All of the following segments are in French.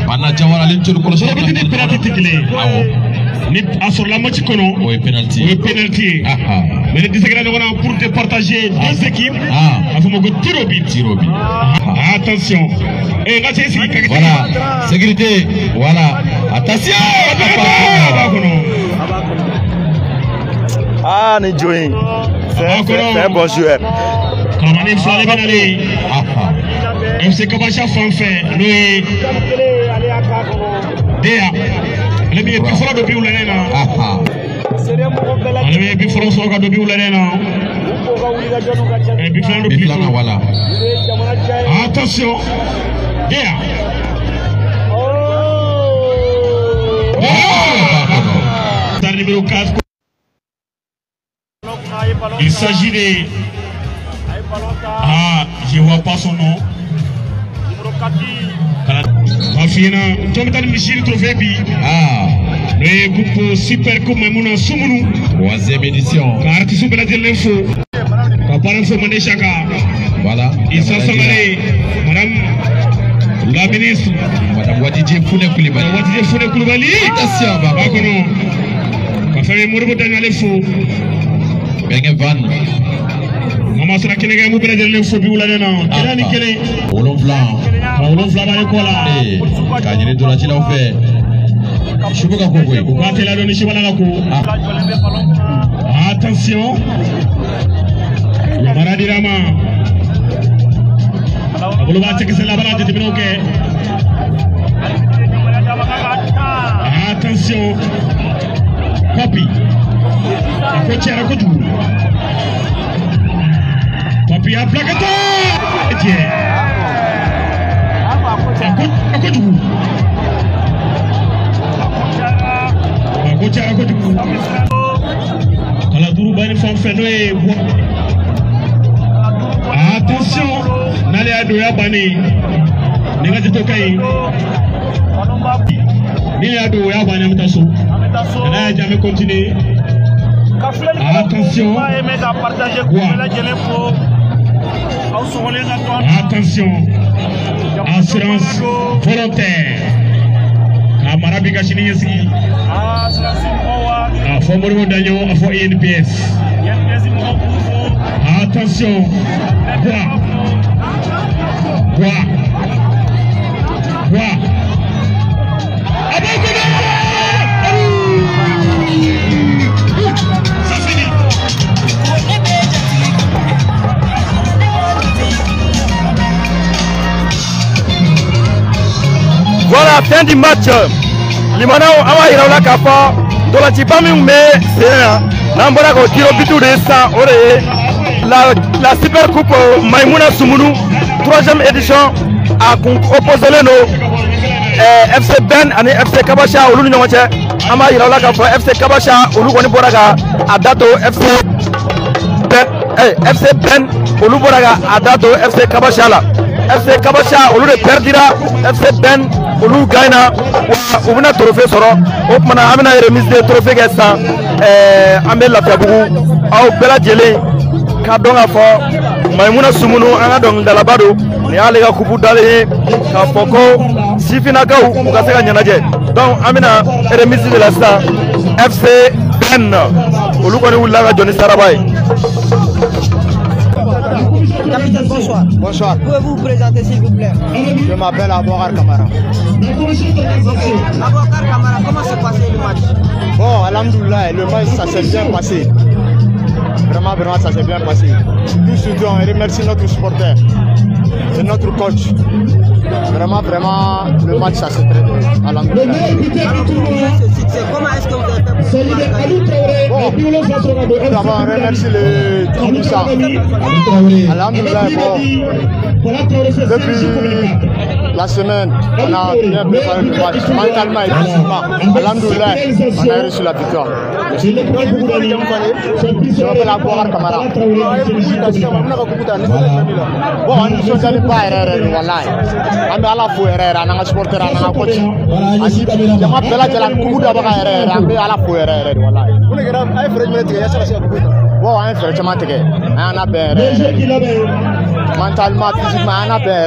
Voilà. Sur la moitié oui, penalty. Oui, penalty. Mais les 10 secondes pour départager deux équipes. Il faut que tiro bit. Attention. Et là, c'est voilà. Sécurité. Voilà. Attention. Ah, Nidjoui. C'est un bon joueur. Kamani Flale Benali. FC Kabasha Fanfait. Lui. Déa. Le mieux plus fort de Bioulanena. Le mieux plus fort de Bioulanena. Et Biflana, voilà. Attention. Déa. Star numéro 4. Il s'agit de... Ah, je ne vois pas son nom. Mafina, Jonathan Michel Trophée. Le groupe Super Coupe Maimouna Soumoulou. 3e édition. Carte sous Brésil l'info. Papa l'info Mané Chaka. Voilà. Issa Sangalé. Madame la ministre. Madame Wadidje Founé Koulibaly. Wadidje Founé Koulibaly. Attention, Baba. Kafé Mourou Daniel l'info. Bengevan. Maman sera Kénéga Mou Brésil l'info. Bioulana. Kénéga Kéné. Olon Blanc. Olon Blanc Malékola. Kanyere Dolatila au fait. Choukou Kakoué. Ouate la donne Chibala Kakou. Attention. Maradi Rama. Aboulouba check c'est la balade de Binoké. Attention. Papi. Coach à côté. Papi a plaqué. Tiens. À côté. Attention, n'allez à Doya Bani. N'est-ce pas Tokai? N'allez à Doya Bani Amitasso. N'allez jamais continuer. Attention. Attention. Assurance volontaire. Marabi Gachini Yesi. For Moro Daniel, for INPS. Attention. Quoi? Ça finit. Voilà, fin du match. Limana awa iraula kafa dola chipami mais c'est nambora ko tiro bitu de ça la super coupe Maimouna Soumoulou 3e édition a opposé le FC Ben et FC Kabasha olu ni ngoche ama iraula kafa FC Kabasha olu koni boraga adato FC Ben olu boraga adato FC Kabasha la FC Kabasha olu de perdira FC Ben olu gaina ou bena trophée soro o mana amena remise de trophée gessa amel la tabugu au bela jele ka donga fo Maimouna Soumoulou anga dong dalabado ni ale ga kubu dale ka foko sifina ka u ka seka nyanaje donc amena remise de la sa FC Ben olu ko ni wula ga Johnny Sarabay. Capitaine, bonsoir. Bonsoir. Pouvez-vous vous présenter s'il vous plaît? Je m'appelle Abouakar Kamara. Abouakar Kamara, comment s'est passé le match? Bon, alhamdoulilah, le match ça s'est bien passé. Vraiment, ça s'est bien passé. Tout ce temps, on remercie notre supporter et notre coach. Vraiment, le match ça s'est très bien. Alhamdoulilah. Alors, pour ce succès, comment est-ce que vous avez fait pour gagner? Bon, tout d'abord, on remercie les techniciens. Alhamdoulilah, bon, depuis la semaine, on a bien préparé le match, mentalement et physiquement. Alhamdoulilah, on a reçu la victoire. Je m'appelle Abouhar Kamara. Bon, on ne se pas wallahi. On a la foi, on a supporter, on a coach. Je m'appelle Jalan Kubuda Baka, on a la foi, wallahi. Bon, on a fait le on a bien mentalement, physiquement, on a bien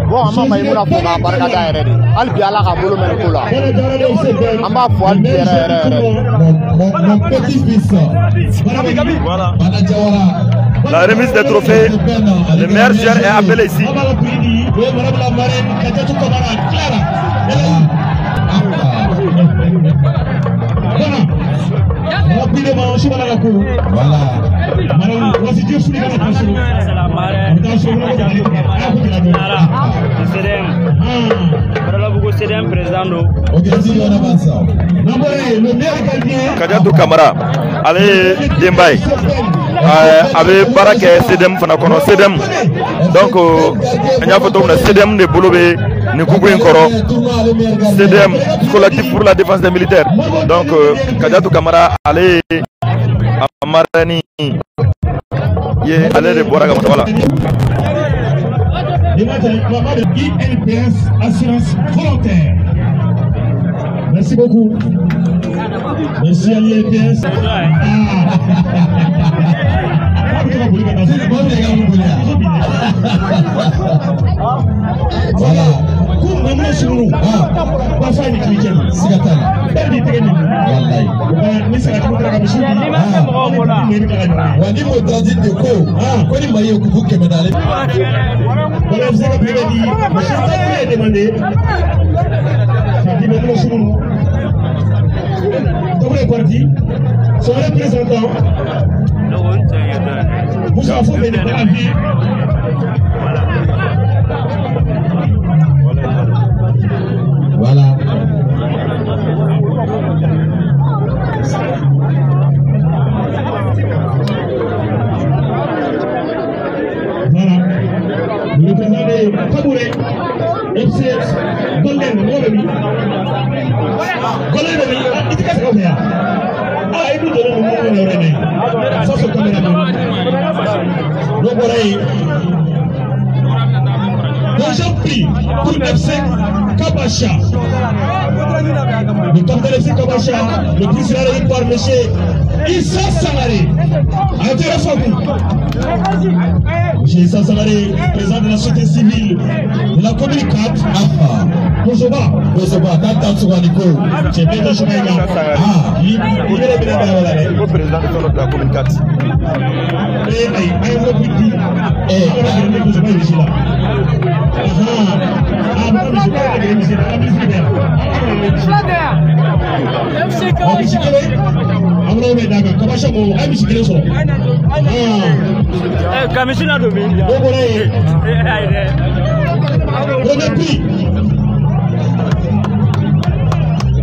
bon, on m'a dit que la barcade est Albi Allah a voulu me coula. On m'a mon petit-fils. Voilà. La remise des trophées, le meilleur joueur est appelé ici. Voilà. Kadiatou Kamara, allez Dembaye, avec Barak et Sedem Fanakono Sedem. Donc, il y a photo de Sedem de Boulobe, de Kougouin Koro, Sedem, collectif pour la défense des militaires. Donc, Kadiatou Kamara, allez à Marani, allez de Boraga, voilà. INPS Assurance Volontaire. Merci beaucoup. Merci à l'INPS. Voilà. son représentant Moussa Fofé n'est pas vie. Voilà. Le représentant de Kabouré, FC Golden Morebi. Golden Morebi, il dit qu'est-ce qu'on fait? Ah, il nous donne le nom de René. Ça, c'est comme deuxième prix pour FC Kabacha. Le top de FC Kabacha, le prix sera remis par M. Issa Sangaré. Intéressant vous. M. Issa Sangaré, président de la société civile de la commune 4. Bonjour. C'est bien de chemin. Il est le président de la commune 4.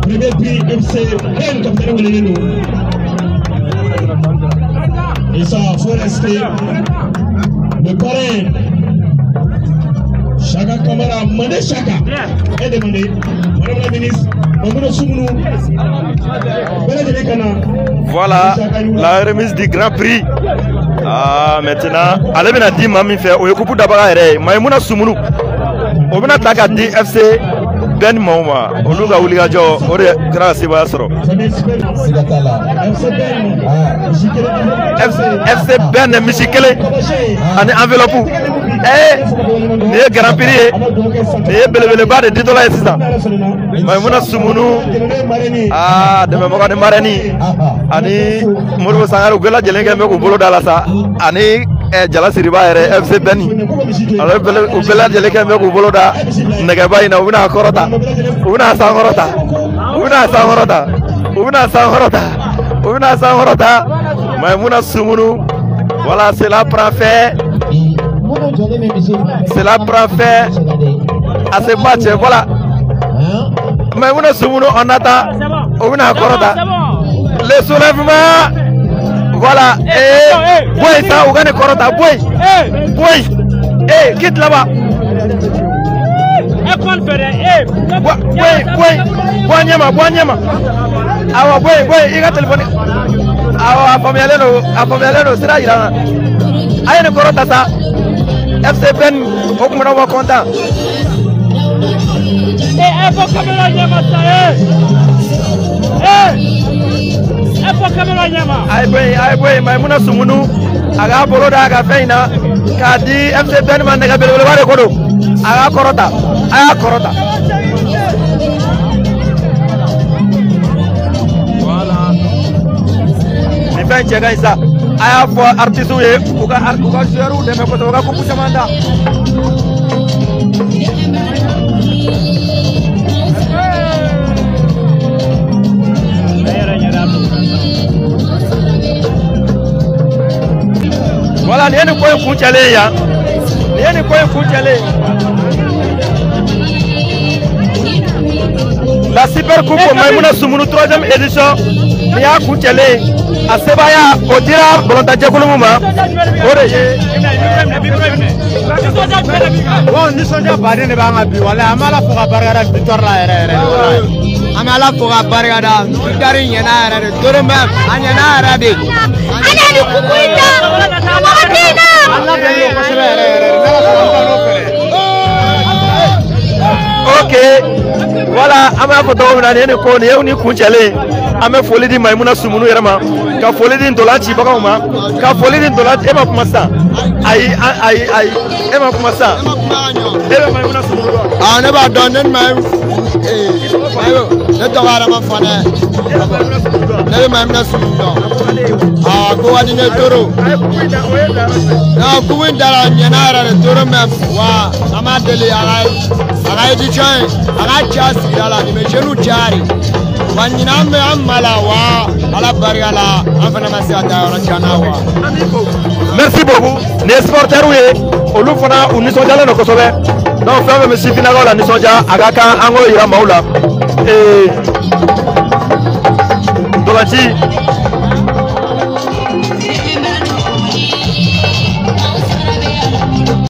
Premier prix MC N comme tel nous. Et ça faut rester le parrain Chaka Kamara Mandé Chaka est demandé Madame la ministre voilà la remise du grand prix. Ah maintenant allez bien dire mami fait au coupe d'abord Maïmouna Soumoulou on vient attaquer di FC Ben Mauma Oluga Uligajo ore grâce à Basro FC Ben Michikele en enveloppe ne grand prix ne belebele ba de $10 ça Maïmouna Soumoulou ah de même ko de marani ani Moro Sangaru gela jelenge me ko bolo dala sa ani Jala Siriba FC Beni alors bela jelenge me ko bolo da nega bayina una korota una sangorota Maïmouna Soumoulou voilà c'est la préfet à ce match voilà Maïmouna Soumoulou on attend una korota le soulèvement voilà et boy ça ou gane korota boy quitte là-bas Boy nyama awa boy iga telefoni awa afamialeno sira irana ayene korota sa FC Ben okumana wa content Epo kamera nyama sa epo kamera nyama ay boy Maimuna Sumunu aga boroda aga feina kadi FC Ben man daga belwele wale kodo aga korota ben cega isa aya fo artiste ye uga joueur de me ko uga ko pusamanda voilà ni ko kunchale ya ni ko kunchale la super coupe Maimouna Sumunu 3e édition ni ya kunchale Asebaya Odira Bolonta Jakulumuma Oreye Bon nisonja bari ne banga bi wala amala fuga bargara victoire la ere amala fuga bargara victoire nyana ere dorema anyana ere de Ana kukuita Amatina Allah be ko sebe ere Ok voilà ama ko do na ne ko ne ni kunchale ame foli di Maimouna Sumunu yerama ka foli di Ndolanchi bakama ka foli di Ndolanchi ema kuma sa ai ema kuma sa ema Maimouna Sumunu ne ba don nen mai ne to wara ma fane ne Maimouna Sumunu ko wadi ne toro na ku win dara nyanara ne toro me wa ama dele aga di chai aga chasi dala ni me jenu chari Wanyinambe amala wa ala barigala afana masiata ora chanawa. Merci beaucoup. Les supporters oui, olu fana unisonja le nokosobe. Donc femme monsieur finago la nisonja agaka ango ira maula. Dolanchi